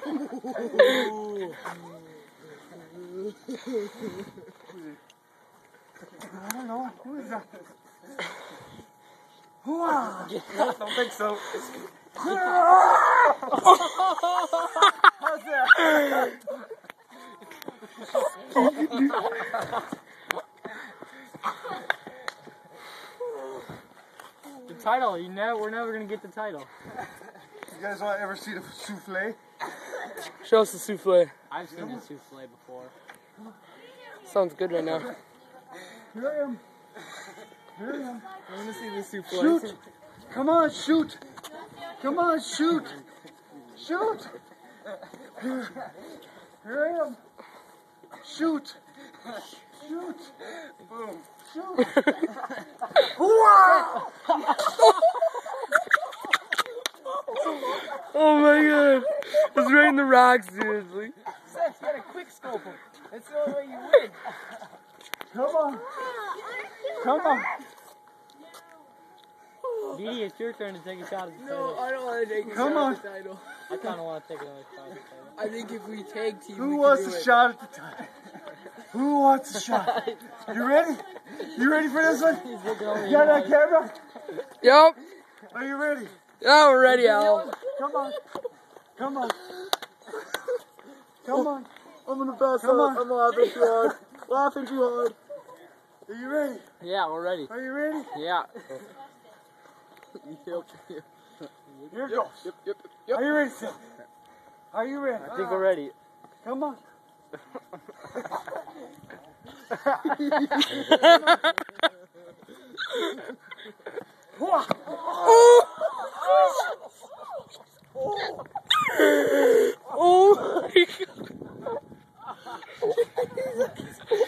I don't know. Who is that? Hooah! Don't think so. How's that? The title, we're never gonna get the title. You guys want to ever see the souffle? Show us the souffle. I've seen the souffle before. Sounds good right now. Here I am. Here I am. I want to see the souffle. Shoot! Come on, shoot! Come on, shoot! Shoot! Here I am. Shoot! Shoot! Boom! Shoot! Hooah! Oh my god. It's right in the rocks, seriously. Seth, you gotta quick scope him. That's the only way you win. Come on! Come on! Didi, it's your turn to take a shot at the title. No, I don't want to take a Come shot on. at the title. I kinda wanna take another shot at the title. I think if we tag team, Who we wants can do a it. shot at the time? Who wants a shot? You ready? You ready for this one? He's looking over You got it on camera? Yep. Are you ready? Yeah, we're ready, Al. Come on. Come on. Come on. I'm gonna pass Come out. on. I'm laughing too hard. Laughing too hard. Are you ready? Yeah, we're ready. Are you ready? Yeah. Here it goes. Are you ready, Seth? Are you ready? I think we're ready. Come on. Oh my god.